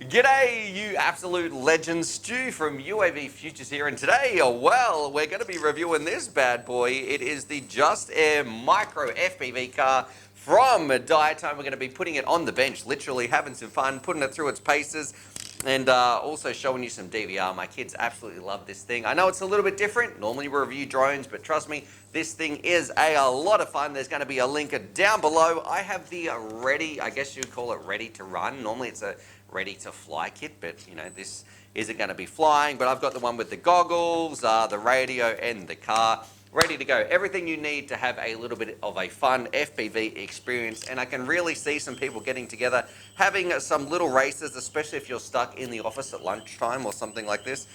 G'day, you absolute legends. Stu from UAVfutures here, and today, well, we're going to be reviewing this bad boy. It is the Just Air Micro FPV car from DIATONE. We're going to be putting it on the bench, literally having some fun, putting it through its paces, and also showing you some DVR. My kids absolutely love this thing. I know it's a little bit different. Normally we review drones, but trust me, this thing is a lot of fun. There's going to be a link down below. I have the ready, I guess you'd call it ready to run. Normally it's a ready to fly kit, but you know, this isn't going to be flying, but I've got the one with the goggles, the radio, and the car ready to go. Everything you need to have a little bit of a fun FPV experience, and I can really see some people getting together, having some little races, especially if you're stuck in the office at lunchtime or something like this.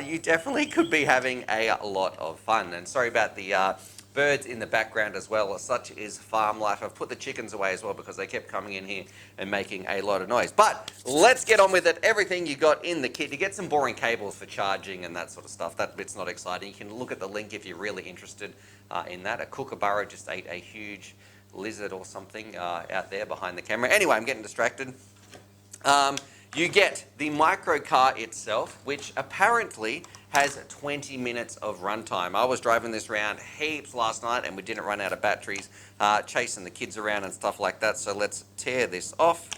You definitely could be having a lot of fun. And sorry about the birds in the background as well. Such is farm life. I've put the chickens away as well because they kept coming in here and making a lot of noise. But let's get on with it. Everything you got in the kit. You get some boring cables for charging and that sort of stuff. That bit's not exciting. You can look at the link if you're really interested in that. A kookaburra just ate a huge lizard or something out there behind the camera. Anyway, I'm getting distracted. You get the micro car itself, which apparently has 20 minutes of runtime. I was driving this around heaps last night and we didn't run out of batteries, chasing the kids around and stuff like that. So let's tear this off.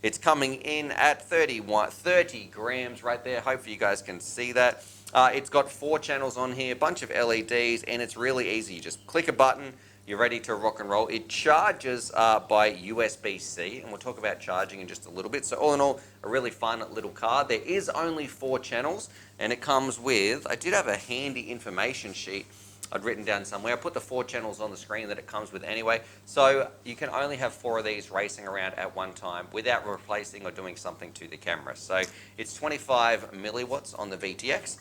It's coming in at 30 grams right there. Hopefully you guys can see that. It's got 4 channels on here, a bunch of LEDs, and it's really easy. You just click a button, you're ready to rock and roll. It charges by USB-C, and we'll talk about charging in just a little bit. So all in all, a really fun little car. There is only 4 channels, and it comes with, I did have a handy information sheet I'd written down somewhere. I put the 4 channels on the screen that it comes with anyway. So you can only have 4 of these racing around at one time without replacing or doing something to the camera. So it's 25 milliwatts on the VTX.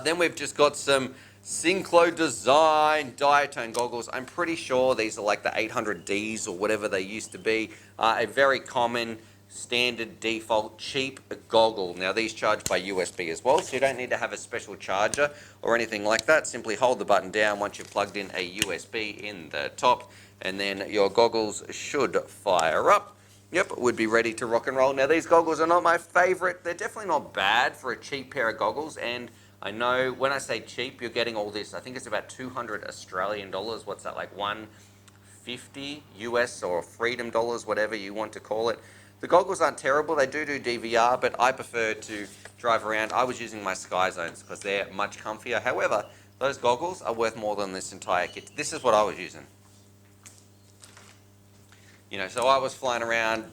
Then we've just got some Synclo design DIATONE goggles. I'm pretty sure these are like the 800Ds or whatever they used to be. A very common, standard, default, cheap goggle. Now these charge by USB as well, so you don't need to have a special charger or anything like that. Simply hold the button down once you've plugged in a USB in the top, and then your goggles should fire up. Yep, would be ready to rock and roll. Now these goggles are not my favorite. They're definitely not bad for a cheap pair of goggles, and I know when I say cheap, you're getting all this. I think it's about 200 Australian dollars. What's that, like 150 US or freedom dollars, whatever you want to call it. The goggles aren't terrible. They do DVR, but I prefer to drive around. I was using my Sky Zones because they're much comfier. However, those goggles are worth more than this entire kit. This is what I was using. You know, so I was flying around,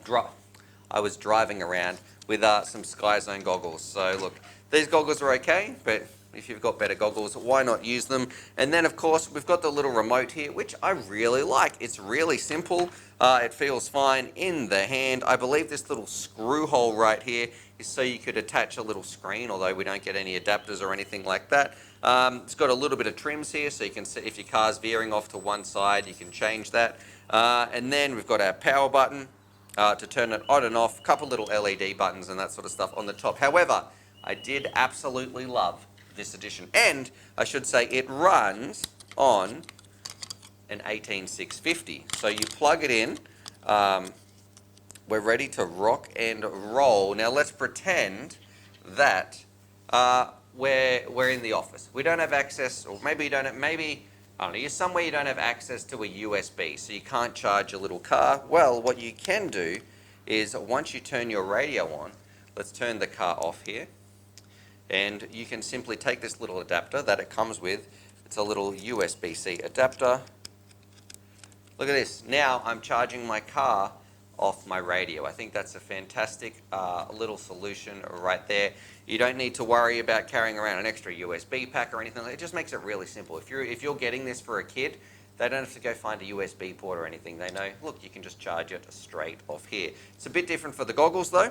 I was driving around with some Sky Zone goggles. So look, these goggles are okay, but if you've got better goggles, why not use them? And then, of course, we've got the little remote here, which I really like. It's really simple. It feels fine in the hand. I believe this little screw hole right here is so you could attach a little screen, although we don't get any adapters or anything like that. It's got a little bit of trims here, so you can see if your car's veering off to one side, you can change that. And then we've got our power button to turn it on and off, a couple little LED buttons and that sort of stuff on the top. However, I did absolutely love this edition, and I should say it runs on an 18650. So you plug it in, we're ready to rock and roll. Now let's pretend that we're in the office. We don't have access, or maybe you don't have, maybe, I don't know, you're somewhere you don't have access to a USB, so you can't charge your little car. Well, what you can do is once you turn your radio on, let's turn the car off here. And you can simply take this little adapter that it comes with. It's a little USB-C adapter. Look at this. Now I'm charging my car off my radio. I think that's a fantastic little solution right there. You don't need to worry about carrying around an extra USB pack or anything. It just makes it really simple. If you're getting this for a kid, they don't have to go find a USB port or anything. They know, look, you can just charge it straight off here. It's a bit different for the goggles though.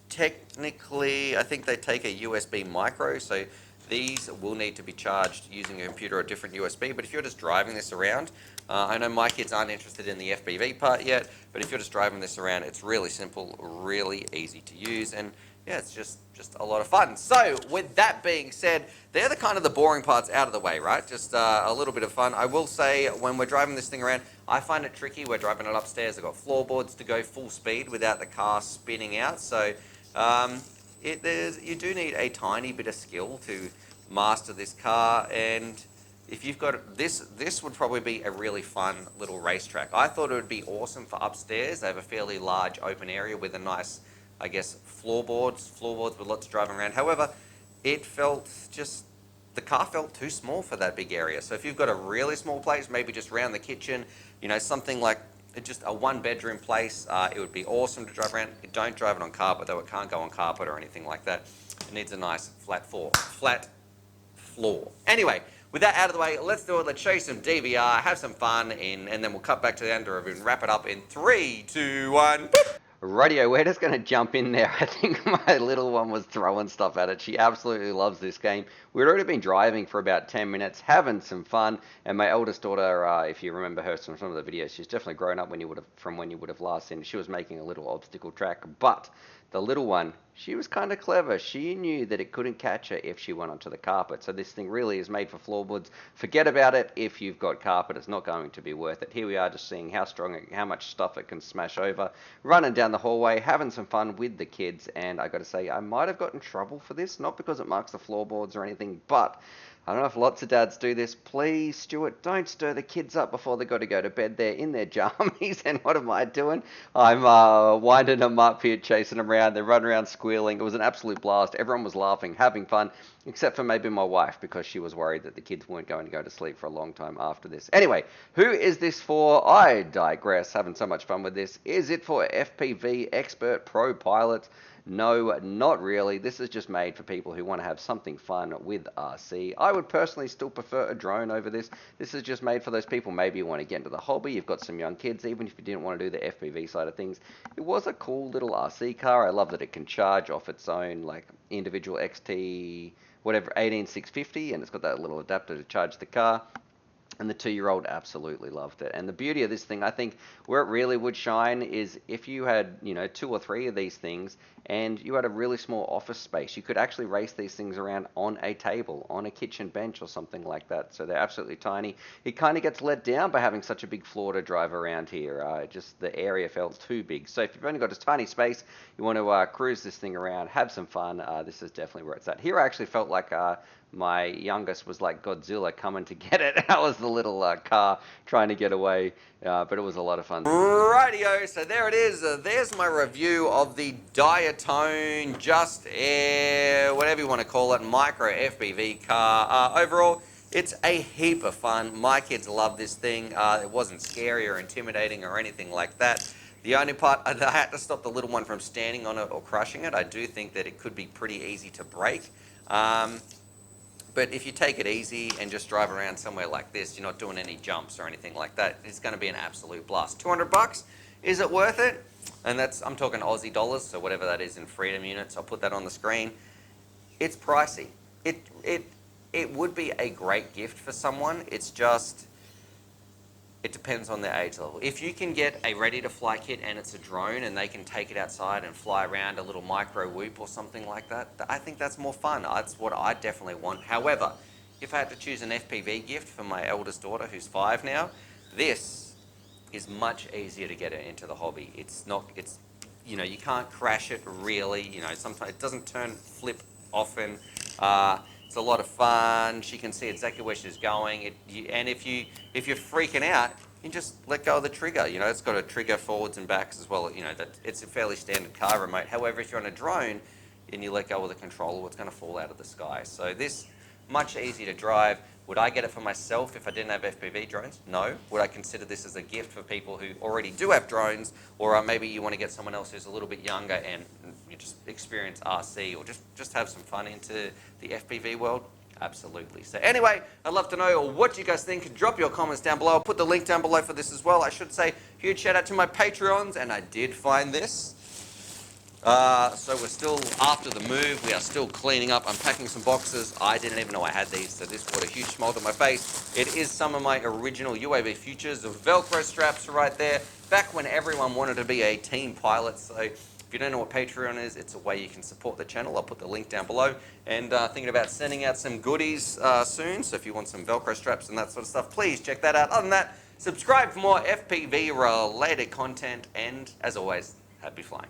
Technically, I think they take a USB micro, so these will need to be charged using a computer or a different USB. But if you're just driving this around, I know my kids aren't interested in the FPV part yet, but if you're just driving this around, it's really simple, really easy to use, and yeah, it's just a lot of fun. So with that being said, they're the kind of the boring parts out of the way, right? Just a little bit of fun. I will say, when we're driving this thing around, I find it tricky. We're driving it upstairs. I've got floorboards to go full speed without the car spinning out. So you do need a tiny bit of skill to master this car. And if you've got this would probably be a really fun little racetrack. I thought it would be awesome for upstairs. They have a fairly large open area with a nice, I guess, floorboards with lots of driving around. However, it felt the car felt too small for that big area. So if you've got a really small place, maybe just around the kitchen, something like just a one-bedroom place, it would be awesome to drive around. Don't drive it on carpet, though. It can't go on carpet or anything like that. It needs a nice flat floor. Anyway, with that out of the way, let's do it. Let's show you some DVR, have some fun, and then we'll cut back to the under review and wrap it up in 3, 2, 1. Boop. Radio, we're just going to jump in there. I think my little one was throwing stuff at it. She absolutely loves this game. We'd already been driving for about 10 minutes, having some fun, and my eldest daughter, if you remember her from some of the videos, she's definitely grown up from when you would have last seen. She was making a little obstacle track, but the little one, she was kind of clever. She knew that it couldn't catch her if she went onto the carpet. So this thing really is made for floorboards. Forget about it if you've got carpet. It's not going to be worth it. Here we are just seeing how much stuff it can smash over. Running down the hallway, having some fun with the kids. And I got to say, I might have got in trouble for this. Not because it marks the floorboards or anything, but I don't know if lots of dads do this. Please, Stuart, don't stir the kids up before they've got to go to bed. They're in their jammies, and what am I doing? I'm winding them up here, chasing them around. They're running around squealing. It was an absolute blast. Everyone was laughing, having fun, except for maybe my wife, because she was worried that the kids weren't going to go to sleep for a long time after this. Anyway, who is this for? I digress. Having so much fun with this. Is it for FPV expert pro pilots? No, not really. This is just made for people who want to have something fun with RC. I would personally still prefer a drone over this. This is just made for those people. Maybe you want to get into the hobby. You've got some young kids. Even if you didn't want to do the FPV side of things, it was a cool little RC car. I love that it can charge off its own, like individual XT, whatever, 18650, and it's got that little adapter to charge the car. And the 2-year-old absolutely loved it. And the beauty of this thing, I think, where it really would shine is if you had, 2 or 3 of these things and you had a really small office space, you could actually race these things around on a table, on a kitchen bench or something like that. So they're absolutely tiny. It kind of gets let down by having such a big floor to drive around here. Just the area felt too big. So if you've only got this tiny space, you want to cruise this thing around, have some fun, this is definitely where it's at. Here I actually felt like my youngest was like Godzilla coming to get it. That was the little car trying to get away, but it was a lot of fun. Rightio, so there it is. There's my review of the DIATONE Just Air, whatever you want to call it, micro FPV car. Overall, it's a heap of fun. My kids love this thing. It wasn't scary or intimidating or anything like that. The only part, I had to stop the little one from standing on it or crushing it. I do think that it could be pretty easy to break. But if you take it easy and just drive around somewhere like this, you're not doing any jumps or anything like that, it's going to be an absolute blast. $200, is it worth it? And I'm talking Aussie dollars, so whatever that is in freedom units, I'll put that on the screen. It's pricey. It would be a great gift for someone. It's just, it depends on their age level. If you can get a ready-to-fly kit and it's a drone and they can take it outside and fly around a little micro whoop or something like that, I think that's more fun. That's what I definitely want. However, if I had to choose an FPV gift for my eldest daughter, who's 5 now, this is much easier to get her into the hobby. You can't crash it really. Sometimes it doesn't flip often. It's a lot of fun. She can see exactly where she's going. And if you're freaking out, you just let go of the trigger. It's got a trigger forwards and backs as well. It's a fairly standard car remote. However, if you're on a drone and you let go of the controller, it's going to fall out of the sky. So this, much easier to drive. Would I get it for myself if I didn't have FPV drones? No. Would I consider this as a gift for people who already do have drones, or maybe you want to get someone else who's a little bit younger and you just experience RC or just have some fun into the FPV world? Absolutely. So anyway, I'd love to know what you guys think. Drop your comments down below. I'll put the link down below for this as well. I should say huge shout out to my Patreons, and I did find this. So we're still after the move. We are still cleaning up, unpacking some boxes. I didn't even know I had these, so this brought a huge smile to my face. It is some of my original UAVfutures Velcro straps right there, back when everyone wanted to be a team pilot. So If you don't know what Patreon is, it's a way you can support the channel. I'll put the link down below. And thinking about sending out some goodies soon. So if you want some Velcro straps and that sort of stuff, please check that out. Other than that, subscribe for more FPV related content. And as always, happy flying.